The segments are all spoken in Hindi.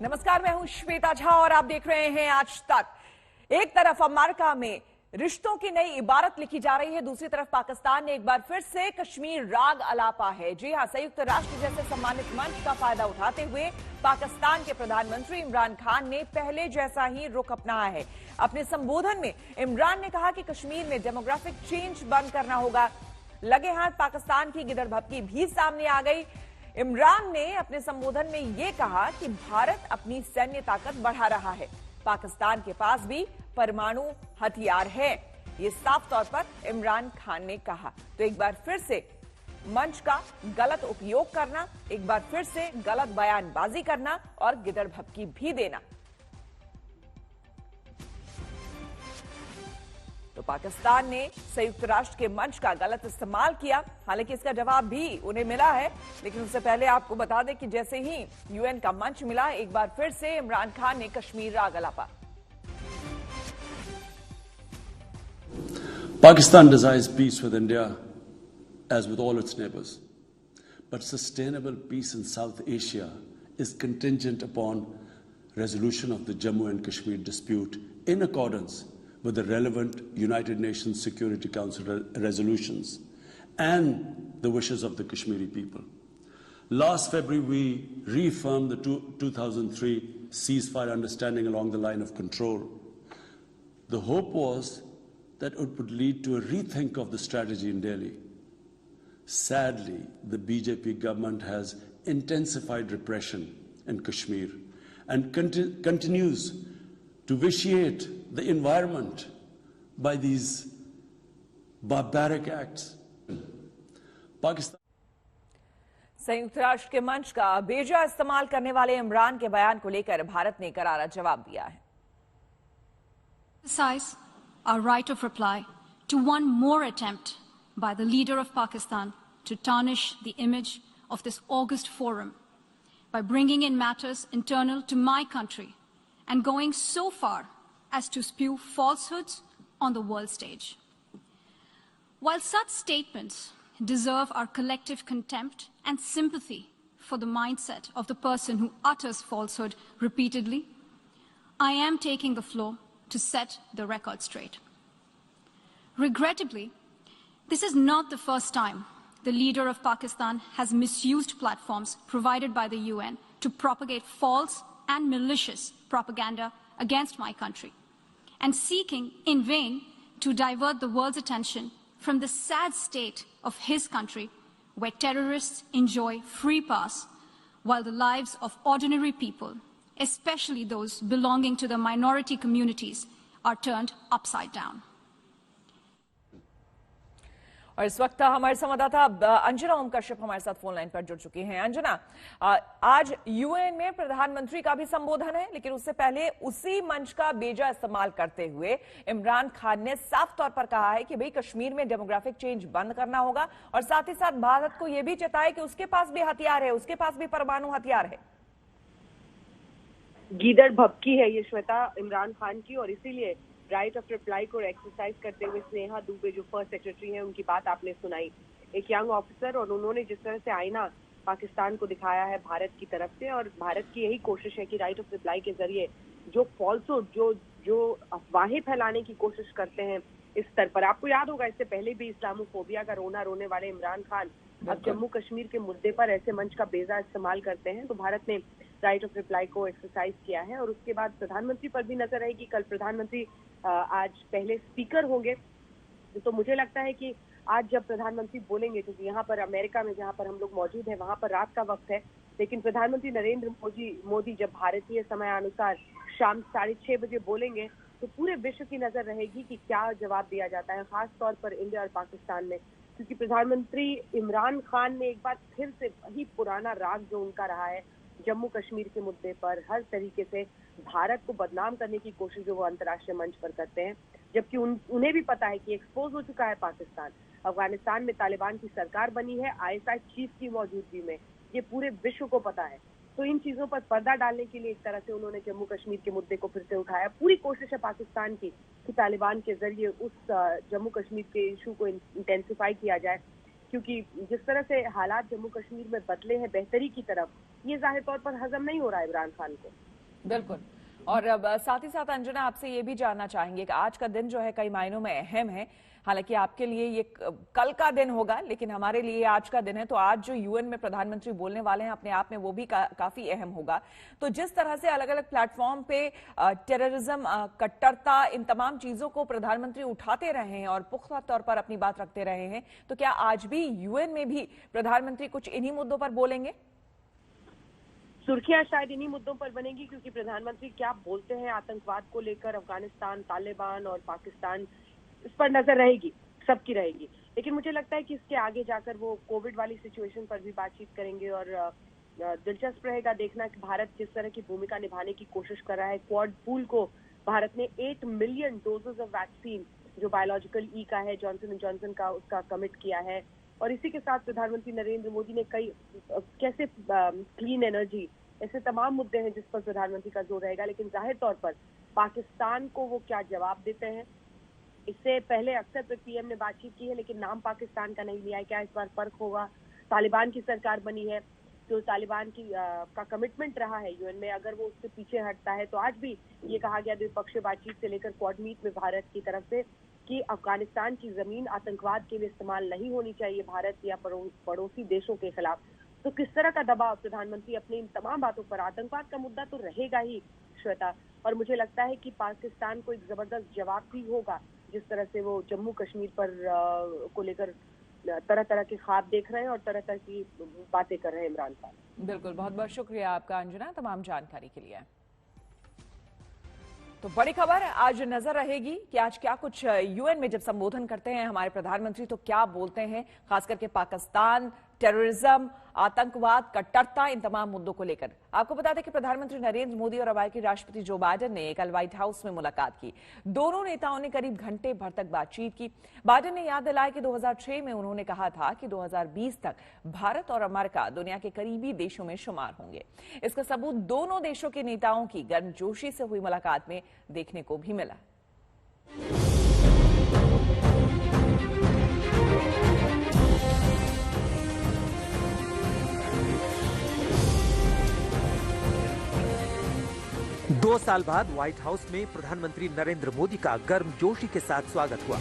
नमस्कार, मैं हूं श्वेता झा और आप देख रहे हैं आज तक। एक तरफ अमेरिका में रिश्तों की नई इबारत लिखी जा रही है, दूसरी तरफ पाकिस्तान ने एक बार फिर से कश्मीर राग अलापा है। जी हां, संयुक्त राष्ट्र जैसे सम्मानित मंच का फायदा उठाते हुए पाकिस्तान के प्रधानमंत्री इमरान खान ने पहले जैसा ही रुख अपनाया है। अपने संबोधन में इमरान ने कहा कि कश्मीर में डेमोग्राफिक चेंज बंद करना होगा। लगे हाथ पाकिस्तान की गिदड़भपकी भी सामने आ गई। इमरान ने अपने संबोधन में यह कहा कि भारत अपनी सैन्य ताकत बढ़ा रहा है, पाकिस्तान के पास भी परमाणु हथियार है, ये साफ तौर पर इमरान खान ने कहा। तो एक बार फिर से मंच का गलत उपयोग करना, एक बार फिर से गलत बयानबाजी करना और गिदड़भपकी भी देना। तो पाकिस्तान ने संयुक्त राष्ट्र के मंच का गलत इस्तेमाल किया, हालांकि इसका जवाब भी उन्हें मिला है। लेकिन उससे पहले आपको बता दें कि जैसे ही यूएन का मंच मिला, एक बार फिर से इमरान खान ने कश्मीर राग अलापा। Pakistan desires peace with India as with all its neighbors. But sustainable peace in South Asia is contingent upon resolution of the Jammu and Kashmir dispute in accordance with the relevant United Nations Security Council resolutions and the wishes of the Kashmiri people. Last February, we reaffirmed the 2003 ceasefire understanding along the line of control. The hope was that it would lead to a rethink of the strategy in Delhi. Sadly, the BJP government has intensified repression in Kashmir and continues to vitiate the environment by these barbaric acts. Pakistan संयुक्त राष्ट्र के मंच का बेजा इस्तेमाल करने वाले इमरान के बयान को लेकर भारत ने करारा जवाब दिया है। Our right of reply to one more attempt by the leader of Pakistan to tarnish the image of this august forum by bringing in matters internal to my country and going so far as to spew falsehoods on the world stage. While such statements deserve our collective contempt and sympathy for the mindset of the person who utters falsehood repeatedly, I am taking the floor to set the record straight. Regrettably, this is not the first time the leader of Pakistan has misused platforms provided by the UN to propagate false and malicious propaganda against my country, and seeking in vain to divert the world's attention from the sad state of his country, where terrorists enjoy free pass while the lives of ordinary people, especially those belonging to the minority communities, are turned upside down. और इस वक्त हमारे संवाददाता अंजना ओम कश्यप हमारे साथ फोन लाइन पर जुड़ चुकी हैं। अंजना, आज यूएन में प्रधानमंत्री का भी संबोधन है, लेकिन उससे पहले उसी मंच का बेजा इस्तेमाल करते हुए इमरान खान ने साफ तौर पर कहा है कि भाई कश्मीर में डेमोग्राफिक चेंज बंद करना होगा, और साथ ही साथ भारत को यह भी चेताया कि उसके पास भी हथियार है, उसके पास भी परमाणु हथियार है। गीदड़भपकी है ये श्वेता इमरान खान की, और इसीलिए राइट ऑफ रिप्लाई को एक्सरसाइज करते हुए स्नेहा दुबे जो फर्स्ट सेक्रेटरी हैं, उनकी बात आपने सुनाई। एक यंग ऑफिसर, और उन्होंने जिस तरह से आईना पाकिस्तान को दिखाया है भारत की तरफ से, और भारत की यही कोशिश है कि राइट ऑफ रिप्लाई के जरिए जो फॉल्सहुड, जो अफवाहें फैलाने की कोशिश करते हैं इस स्तर पर। आपको याद होगा इससे पहले भी इस्लामोफोबिया का रोना रोने वाले इमरान खान अब जम्मू कश्मीर के मुद्दे पर ऐसे मंच का बेजा इस्तेमाल करते हैं। तो भारत ने राइट ऑफ रिप्लाई को एक्सरसाइज किया है, और उसके बाद प्रधानमंत्री पर भी नजर रहेगी। कल प्रधानमंत्री आज पहले स्पीकर होंगे, तो मुझे लगता है कि आज जब प्रधानमंत्री बोलेंगे, क्योंकि यहाँ पर अमेरिका में जहाँ पर हम लोग मौजूद हैं वहाँ पर रात का वक्त है, लेकिन प्रधानमंत्री नरेंद्र मोदी जब भारतीय समयानुसार शाम 6:30 बजे बोलेंगे, तो पूरे विश्व की नजर रहेगी कि क्या जवाब दिया जाता है, खास तौर पर इंडिया और पाकिस्तान में। क्योंकि प्रधानमंत्री इमरान खान ने एक बार फिर से वही पुराना राग जो उनका रहा है, जम्मू कश्मीर के मुद्दे पर हर तरीके से भारत को बदनाम करने की कोशिश जो वो अंतर्राष्ट्रीय मंच पर करते हैं, जबकि उन्हें भी पता है कि एक्सपोज हो चुका है पाकिस्तान। अफगानिस्तान में तालिबान की सरकार बनी है आईएसआई चीफ की मौजूदगी में, ये पूरे विश्व को पता है। तो इन चीजों पर पर्दा डालने के लिए एक तरह से उन्होंने जम्मू कश्मीर के मुद्दे को फिर से उठाया। पूरी कोशिश है पाकिस्तान की कि तालिबान के जरिए उस जम्मू कश्मीर के इशू को इंटेंसिफाई किया जाए, क्योंकि जिस तरह से हालात जम्मू कश्मीर में बदले हैं बेहतरी की तरफ, ये जाहिर तौर पर हजम नहीं हो रहा है इमरान खान को। बिल्कुल। और अब साथ ही साथ अंजना, आपसे ये भी जानना चाहेंगे कि आज का दिन जो है कई मायनों में अहम है। हालांकि आपके लिए ये कल का दिन होगा, लेकिन हमारे लिए आज का दिन है। तो आज जो यूएन में प्रधानमंत्री बोलने वाले हैं, अपने आप में वो भी काफी अहम होगा। तो जिस तरह से अलग अलग प्लेटफॉर्म पे टेररिज्म, कट्टरता, इन तमाम चीजों को प्रधानमंत्री उठाते रहे हैं और पुख्ता तौर पर अपनी बात रखते रहे हैं, तो क्या आज भी यूएन में भी प्रधानमंत्री कुछ इन्हीं मुद्दों पर बोलेंगे? सुर्खियां शायद इन्हीं मुद्दों पर बनेगी, क्योंकि प्रधानमंत्री क्या बोलते हैं आतंकवाद को लेकर, अफगानिस्तान, तालिबान और पाकिस्तान, इस पर नजर रहेगी, सबकी रहेगी। लेकिन मुझे लगता है कि इसके आगे जाकर वो कोविड वाली सिचुएशन पर भी बातचीत करेंगे। और दिलचस्प रहेगा देखना कि भारत किस तरह की भूमिका निभाने की कोशिश कर रहा है। क्वाड पूल को भारत ने 8 मिलियन डोजेज ऑफ वैक्सीन, जो बायोलॉजिकल ई का है, जॉनसन एंड जॉनसन का, उसका कमिट किया है। और इसी के साथ प्रधानमंत्री नरेंद्र मोदी ने कई कैसे क्लीन एनर्जी, ऐसे तमाम मुद्दे हैं जिस पर प्रधानमंत्री का जोर रहेगा। लेकिन जाहिर तौर पर पाकिस्तान को वो क्या जवाब देते हैं, इससे पहले अक्सर पीएम ने बातचीत की है, लेकिन नाम पाकिस्तान का नहीं लिया है। क्या इस बार फर्क होगा? तालिबान की सरकार बनी है, तो तालिबान की का कमिटमेंट रहा है यूएन में, अगर वो उससे पीछे हटता है तो आज भी ये कहा गया द्विपक्षीय बातचीत से लेकर क्वाड मीट में भारत की तरफ से कि अफगानिस्तान की जमीन आतंकवाद के लिए इस्तेमाल नहीं होनी चाहिए भारत या पड़ोसी देशों के खिलाफ। तो किस तरह का दबाव प्रधानमंत्री अपनी इन तमाम बातों पर, आतंकवाद का मुद्दा तो रहेगा ही श्वेता, और मुझे लगता है कि पाकिस्तान को एक जबरदस्त जवाब भी होगा, जिस तरह से वो जम्मू कश्मीर पर को लेकर तरह तरह के ख्वाब देख रहे हैं और तरह तरह की बातें कर रहे हैं इमरान खान। बिल्कुल, बहुत बहुत शुक्रिया आपका अंजना, तमाम जानकारी के लिए। तो बड़ी खबर आज नजर रहेगी कि आज क्या कुछ यूएन में जब संबोधन करते हैं हमारे प्रधानमंत्री तो क्या बोलते हैं, खास करके पाकिस्तान, टेररिज्म, आतंकवाद, कट्टरता, इन तमाम मुद्दों को लेकर। आपको बता दें कि प्रधानमंत्री नरेंद्र मोदी और अमेरिकी राष्ट्रपति जो बाइडेन ने कल व्हाइट हाउस में मुलाकात की। दोनों नेताओं ने करीब घंटे भर तक बातचीत की। बाइडेन ने याद दिलाया कि 2006 में उन्होंने कहा था कि 2020 तक भारत और अमेरिका दुनिया के करीबी देशों में शुमार होंगे। इसका सबूत दोनों देशों के नेताओं की गर्मजोशी से हुई मुलाकात में देखने को भी मिला। दो साल बाद व्हाइट हाउस में प्रधानमंत्री नरेंद्र मोदी का गर्मजोशी के साथ स्वागत हुआ।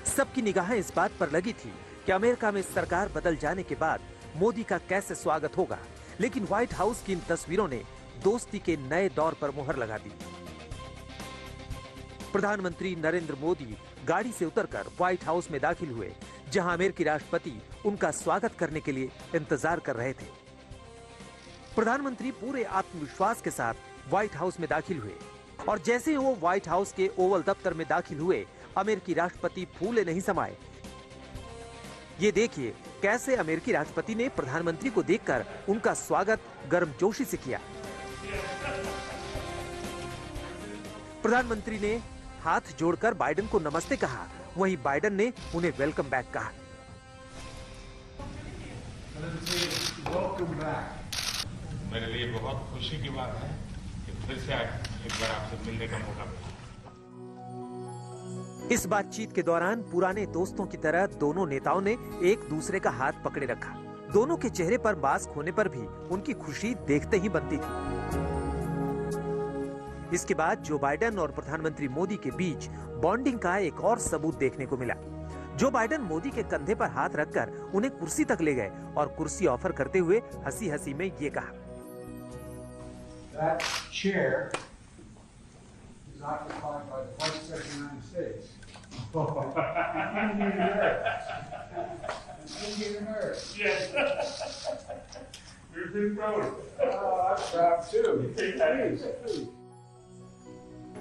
सबकी निगाहें इस बात पर लगी थी कि अमेरिका में सरकार बदल जाने के बाद मोदी का कैसे स्वागत होगा, लेकिन व्हाइट हाउस की इन तस्वीरों ने दोस्ती के नए दौर पर मुहर लगा दी। प्रधानमंत्री नरेंद्र मोदी गाड़ी से उतरकर व्हाइट हाउस में दाखिल हुए, जहां अमेरिकी राष्ट्रपति उनका स्वागत करने के लिए इंतजार कर रहे थे। प्रधानमंत्री पूरे आत्मविश्वास के साथ व्हाइट हाउस में दाखिल हुए और जैसे ही वो व्हाइट हाउस के ओवल दफ्तर में दाखिल हुए, अमेरिकी राष्ट्रपति फूले नहीं समाये। ये देखिए कैसे अमेरिकी राष्ट्रपति ने प्रधानमंत्री को देखकर उनका स्वागत गर्मजोशी से किया। प्रधानमंत्री ने हाथ जोड़कर बाइडेन को नमस्ते कहा, वहीं बाइडेन ने उन्हें वेलकम बैक कहा। मेरे लिए बहुत खुशी की बात है कि फिर से एक बार आपसे मिलने का मौका मिला। इस बातचीत के दौरान पुराने दोस्तों की तरह दोनों नेताओं ने एक दूसरे का हाथ पकड़े रखा। दोनों के चेहरे पर मास्क होने पर भी उनकी खुशी देखते ही बनती थी। इसके बाद जो बाइडेन और प्रधानमंत्री मोदी के बीच बॉन्डिंग का एक और सबूत देखने को मिला। जो बाइडेन मोदी के कंधे पर हाथ रखकर उन्हें कुर्सी तक ले गए और कुर्सी ऑफर करते हुए हंसी हंसी में ये कहा, That chair is occupied by the Vice President of the United States. Yes. We're pretty proud. Oh, I'm proud too. Please.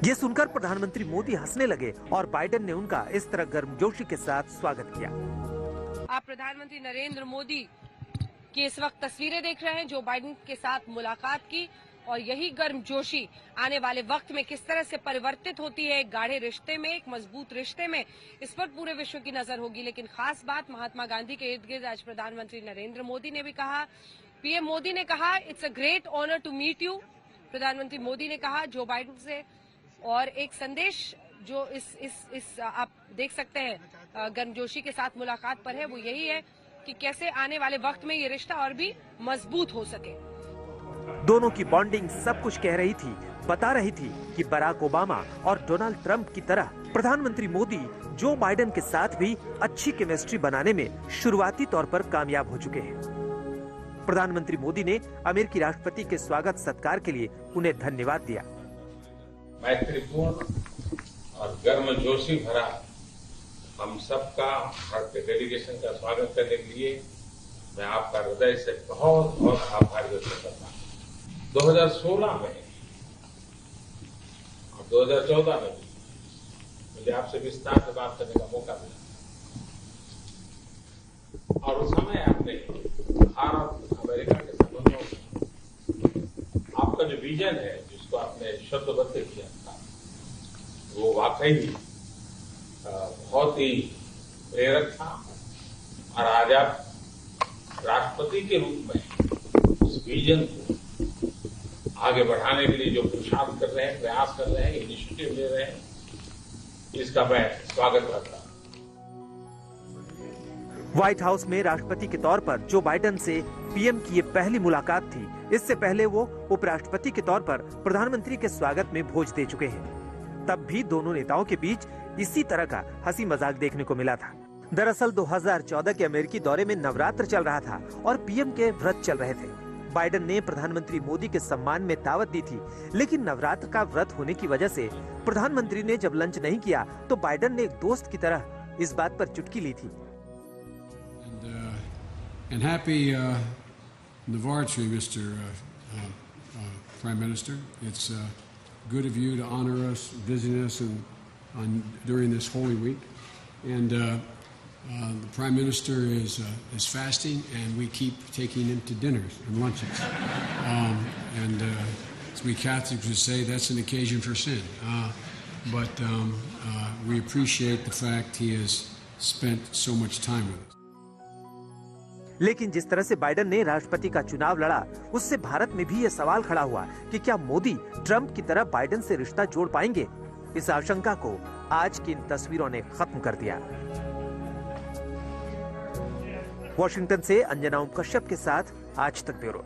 ये सुनकर प्रधानमंत्री मोदी हंसने लगे और बाइडेन ने उनका इस तरह गर्मजोशी के साथ स्वागत किया। आप प्रधानमंत्री नरेंद्र मोदी की इस वक्त तस्वीरें देख रहे हैं, जो बाइडेन के साथ मुलाकात की, और यही गर्मजोशी आने वाले वक्त में किस तरह से परिवर्तित होती है एक गाढ़े रिश्ते में, एक मजबूत रिश्ते में, इस पर पूरे विश्व की नजर होगी। लेकिन खास बात महात्मा गांधी के इर्द गिर्द आज प्रधानमंत्री नरेंद्र मोदी ने भी कहा। पीएम मोदी ने कहा, it's a great honour to meet you. प्रधानमंत्री मोदी ने कहा जो बाइडेन से, और एक संदेश जो इस आप देख सकते हैं गर्मजोशी के साथ मुलाकात पर है, वो यही है कि कैसे आने वाले वक्त में ये रिश्ता और भी मजबूत हो सके। दोनों की बॉन्डिंग सब कुछ कह रही थी, बता रही थी कि बराक ओबामा और डोनाल्ड ट्रंप की तरह प्रधानमंत्री मोदी जो बाइडेन के साथ भी अच्छी केमिस्ट्री बनाने में शुरुआती तौर पर कामयाब हो चुके हैं। प्रधानमंत्री मोदी ने अमेरिकी राष्ट्रपति के स्वागत सत्कार के लिए उन्हें धन्यवाद दिया। मैत्रीपूर्ण और गर्मजोशी भरा हम सबका भारतीय डेलीगेशन का स्वागत करने के लिए मैं आपका हृदय से बहुत बहुत आभार व्यक्त करता हूं। 2016 में और 2014 में भी मुझे आपसे विस्तार से बात करने का मौका मिला और उस समय आपने भारत अमेरिका के संबंधों में आपका जो विजन है, जिसको आपने शब्दबद्ध किया था, वो वाकई बहुत ही प्रेरक था। और आज आप राष्ट्रपति के रूप में उस विजन को आगे बढ़ाने के लिए जो पुरुषार्थ कर रहे हैं, प्रयास कर रहे हैं, इनिशिएटिव ले रहे हैं, इसका मैं स्वागत करता हूं। व्हाइट हाउस में राष्ट्रपति के तौर पर जो बाइडेन से पीएम की ये पहली मुलाकात थी। इससे पहले वो उपराष्ट्रपति के तौर पर प्रधानमंत्री के स्वागत में भोज दे चुके हैं। तब भी दोनों नेताओं के बीच इसी तरह का हंसी मजाक देखने को मिला था। दरअसल 2014 के अमेरिकी दौरे में नवरात्र चल रहा था और पीएम के व्रत चल रहे थे। बाइडेन ने प्रधानमंत्री मोदी के सम्मान में दावत दी थी, लेकिन नवरात्र का व्रत होने की वजह से प्रधानमंत्री ने जब लंच नहीं किया तो बाइडेन ने एक दोस्त की तरह इस बात पर चुटकी ली थी। And happy Navratri, Mr. Prime Minister. It's good of you to honor us, visiting us during this Holy Week. And the Prime Minister is fasting, and we keep taking him to dinners and lunches. And as we Catholics would say, that's an occasion for sin. But we appreciate the fact he has spent so much time with us. लेकिन जिस तरह से बाइडेन ने राष्ट्रपति का चुनाव लड़ा, उससे भारत में भी ये सवाल खड़ा हुआ कि क्या मोदी ट्रंप की तरह बाइडेन से रिश्ता जोड़ पाएंगे। इस आशंका को आज की इन तस्वीरों ने खत्म कर दिया। वॉशिंगटन से अंजना ओम कश्यप के साथ आज तक ब्यूरो।